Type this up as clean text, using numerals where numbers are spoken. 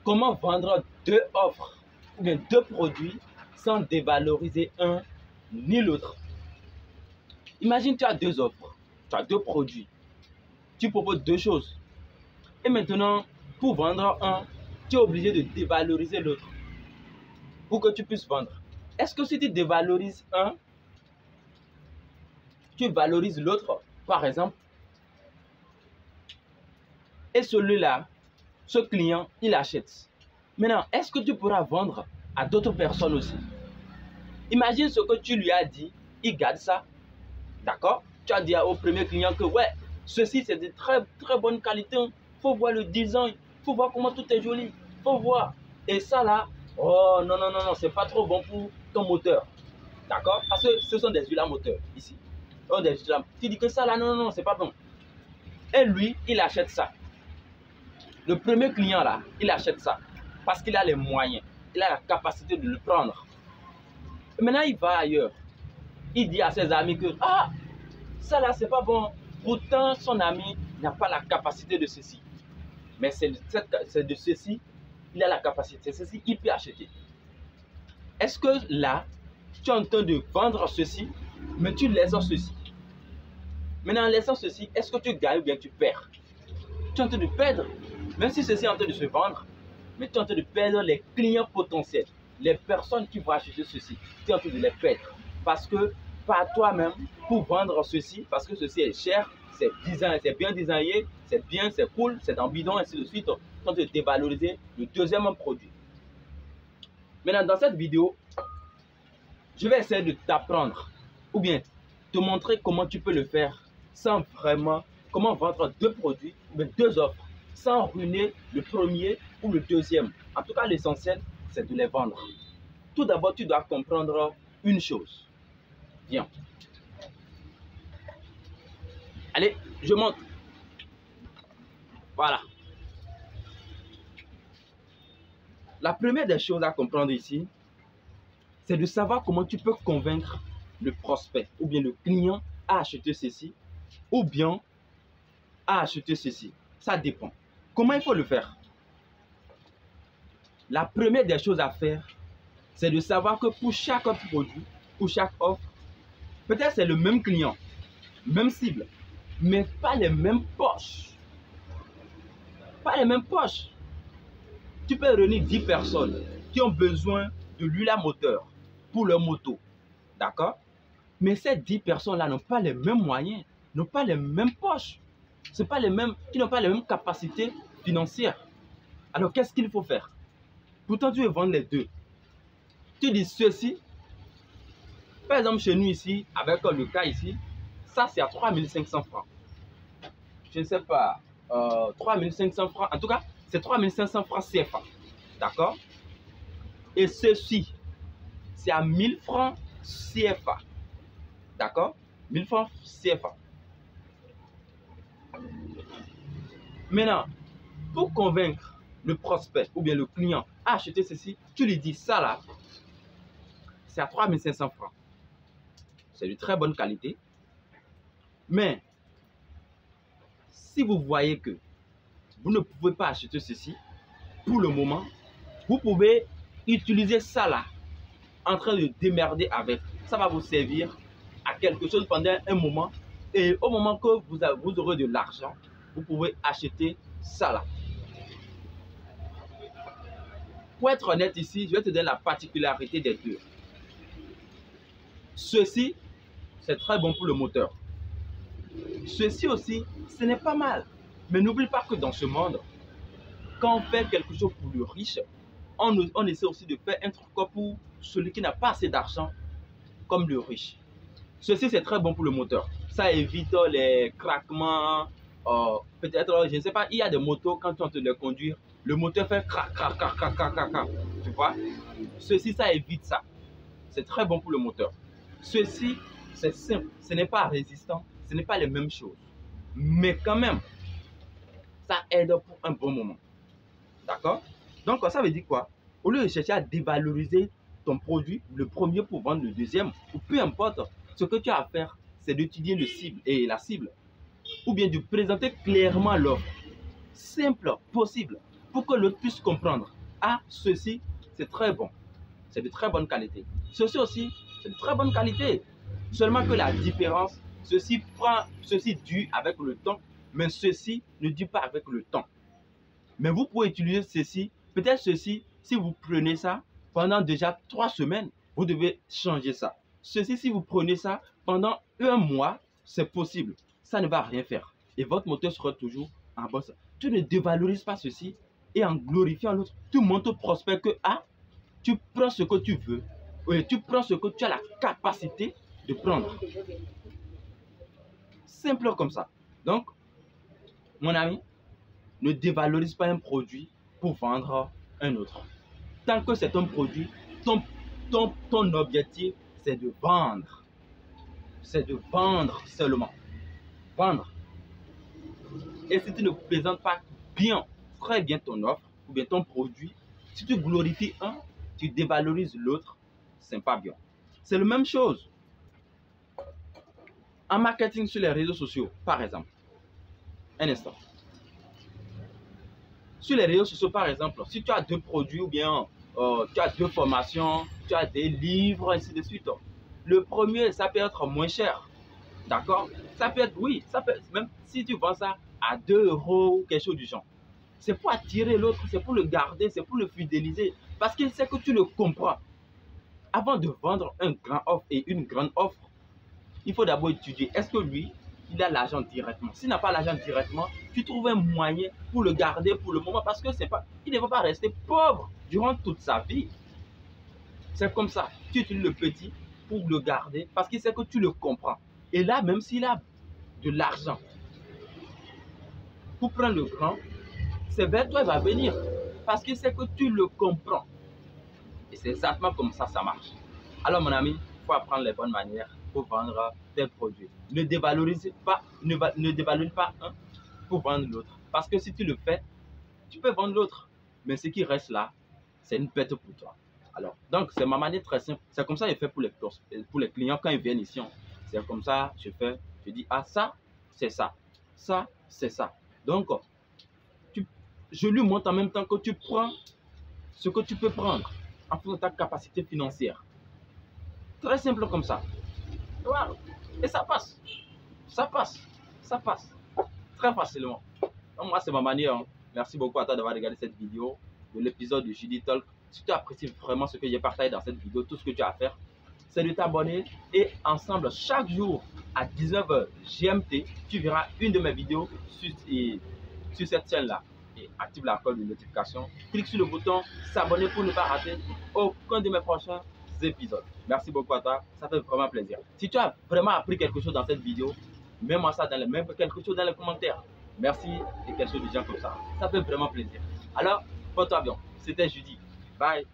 Comment vendre deux offres ou bien deux produits sans dévaloriser un ni l'autre? Imagine, tu as deux offres, tu as deux produits, tu proposes deux choses. Et maintenant, pour vendre un, tu es obligé de dévaloriser l'autre pour que tu puisses vendre. Est-ce que si tu dévalorises un, tu valorises l'autre, par exemple, et celui-là, ce client, il achète. Maintenant, est-ce que tu pourras vendre à d'autres personnes aussi? Imagine ce que tu lui as dit, il garde ça. D'accord? Tu as dit au premier client que ouais, ceci c'est de très bonne qualité. Il faut voir le design, il faut voir comment tout est joli, il faut voir. Et ça là, oh non, non, non, non, c'est pas trop bon pour ton moteur. D'accord? Parce que ce sont des huiles à moteur ici. Oh, tu dis que ça là, non, non, non, c'est pas bon. Et lui, il achète ça. Le premier client là, il achète ça parce qu'il a les moyens, il a la capacité de le prendre. Et maintenant, il va ailleurs. Il dit à ses amis que ah, ça là, c'est pas bon. Pourtant, son ami n'a pas la capacité de ceci. Mais c'est de ceci, il a la capacité. Ceci, il peut acheter. Est-ce que là, tu es en train de vendre ceci, mais tu laisses ceci? Maintenant, en laissant ceci, est-ce que tu gagnes ou bien tu perds? Tu es en train de perdre. Même si ceci est en train de se vendre, mais tu es en train de perdre les clients potentiels. Les personnes qui vont acheter ceci, tu es en train de les perdre. Parce que par toi-même, pour vendre ceci, parce que ceci est cher, c'est bien designé, c'est bien, c'est cool, c'est en bidon, ainsi de suite, tu es en train de dévaloriser le deuxième produit. Maintenant, dans cette vidéo, je vais essayer de t'apprendre ou bien te montrer comment tu peux le faire sans vraiment, comment vendre deux produits ou bien deux offres sans ruiner le premier ou le deuxième. En tout cas, l'essentiel, c'est de les vendre. Tout d'abord, tu dois comprendre une chose. Viens. Allez, je monte. Voilà. La première des choses à comprendre ici, c'est de savoir comment tu peux convaincre le prospect ou bien le client à acheter ceci ou bien à acheter ceci. Ça dépend. Comment il faut le faire? La première des choses à faire, c'est de savoir que pour chaque produit, pour chaque offre, peut-être c'est le même client, même cible, mais pas les mêmes poches. Pas les mêmes poches. Tu peux réunir 10 personnes qui ont besoin de l'huile à moteur pour leur moto. D'accord? Mais ces 10 personnes-là n'ont pas les mêmes moyens, n'ont pas les mêmes poches. Ce pas les mêmes, qui n'ont pas les mêmes capacités financières. Alors, qu'est-ce qu'il faut faire? Pourtant, tu veux vendre les deux. Tu dis ceci. Par exemple, chez nous ici, avec le cas ici, ça c'est à 3500 francs. Je ne sais pas, 3500 francs. En tout cas, c'est 3500 francs CFA. D'accord? Et ceci, c'est à 1000 francs CFA. D'accord? 1000 francs CFA. Maintenant, pour convaincre le prospect ou bien le client à acheter ceci, tu lui dis ça là, c'est à 3500 francs. C'est de très bonne qualité. Mais, si vous voyez que vous ne pouvez pas acheter ceci, pour le moment, vous pouvez utiliser ça là, en train de démerder avec. Ça va vous servir à quelque chose pendant un moment. Et au moment que vous aurez de l'argent, vous pouvez acheter ça là. Pour être honnête ici, je vais te donner la particularité des deux. Ceci, c'est très bon pour le moteur. Ceci aussi, ce n'est pas mal. Mais n'oublie pas que dans ce monde, quand on fait quelque chose pour le riche, on essaie aussi de faire un truc pour celui qui n'a pas assez d'argent, comme le riche. Ceci, c'est très bon pour le moteur. Ça évite les craquements. Peut-être, je ne sais pas, il y a des motos, quand tu es en train de les conduire, le moteur fait crac, crac, crac, crac, crac, crac, crac. Tu vois? Ceci, ça évite ça. C'est très bon pour le moteur. Ceci, c'est simple. Ce n'est pas résistant. Ce n'est pas les mêmes choses. Mais quand même, ça aide pour un bon moment. D'accord? Donc, ça veut dire quoi? Au lieu de chercher à dévaloriser ton produit, le premier pour vendre le deuxième, ou peu importe, ce que tu as à faire, c'est d'étudier le cible et la cible. Ou bien de présenter clairement l'offre. Simple, possible, pour que l'autre puisse comprendre. ah, ceci, c'est très bon. C'est de très bonne qualité. Ceci aussi, c'est de très bonne qualité. Seulement que la différence, ceci dure avec le temps, mais ceci ne dure pas avec le temps. Mais vous pouvez utiliser ceci, peut-être ceci, si vous prenez ça pendant déjà 3 semaines, vous devez changer ça. Ceci, si vous prenez ça pendant 1 mois, c'est possible. Ça ne va rien faire. Et votre moteur sera toujours en bosse. Tu ne dévalorises pas ceci et en glorifiant l'autre, tu montres au prospect que ah, tu prends ce que tu veux, et tu prends ce que tu as la capacité de prendre. Simple comme ça. Donc, mon ami, ne dévalorise pas un produit pour vendre un autre. Tant que c'est un produit, ton objectif, c'est de vendre. C'est de vendre seulement. Vendre. Et si tu ne présentes pas bien, très bien ton offre ou bien ton produit, si tu glorifies un, tu dévalorises l'autre, c'est pas bien. C'est la même chose. En marketing sur les réseaux sociaux, par exemple. Un instant. Sur les réseaux sociaux, par exemple, si tu as 2 produits ou bien tu as 2 formations, tu as des livres, ainsi de suite. Le premier, ça peut être moins cher. D'accord? Ça peut être, oui, ça peut, même si tu vends ça à 2 € ou quelque chose du genre. C'est pour attirer l'autre, c'est pour le garder, c'est pour le fidéliser. Parce qu'il sait que tu le comprends. Avant de vendre un grand offre et une grande offre, il faut d'abord étudier. Est-ce que lui, il a l'argent directement? S'il n'a pas l'argent directement, tu trouves un moyen pour le garder pour le moment parce que c'est pas, il ne va pas rester pauvre durant toute sa vie. C'est comme ça. Tu utilises le petit pour le garder parce qu'il sait que tu le comprends. Et là, même s'il a de l'argent pour prendre le grand, c'est vers toi qu'il va venir parce qu'il sait que tu le comprends. Et c'est exactement comme ça marche. Alors mon ami, il faut apprendre les bonnes manières pour vendre tes produits. Ne dévalorise pas, ne dévalorise pas un pour vendre l'autre. Parce que si tu le fais, tu peux vendre l'autre. Mais ce qui reste là, c'est une perte pour toi. Alors, donc c'est ma manière très simple. C'est comme ça que je fais pour les clients quand ils viennent ici. C'est comme ça je fais. Je dis, ah ça, c'est ça. Ça, c'est ça. Donc, je lui montre en même temps que tu prends ce que tu peux prendre en fonction de ta capacité financière. Très simple comme ça. Voilà. Et ça passe. Ça passe. Ça passe. Très facilement. Donc moi, c'est ma manière. Hein. Merci beaucoup à toi d'avoir regardé cette vidéo de l'épisode de Judy Talk. Si tu apprécies vraiment ce que j'ai partagé dans cette vidéo, tout ce que tu as à faire, c'est de t'abonner. Et ensemble, chaque jour à 19h GMT, tu verras une de mes vidéos sur cette chaîne-là. Et active la cloche de notification. Clique sur le bouton s'abonner pour ne pas rater aucun de mes prochains épisodes. Merci beaucoup à toi, ça fait vraiment plaisir. Si tu as vraiment appris quelque chose dans cette vidéo, mets-moi ça quelque chose dans les commentaires. Merci et quelque chose de gens comme ça. Ça fait vraiment plaisir. Alors, porte-toi bien. C'était Judy. Bye.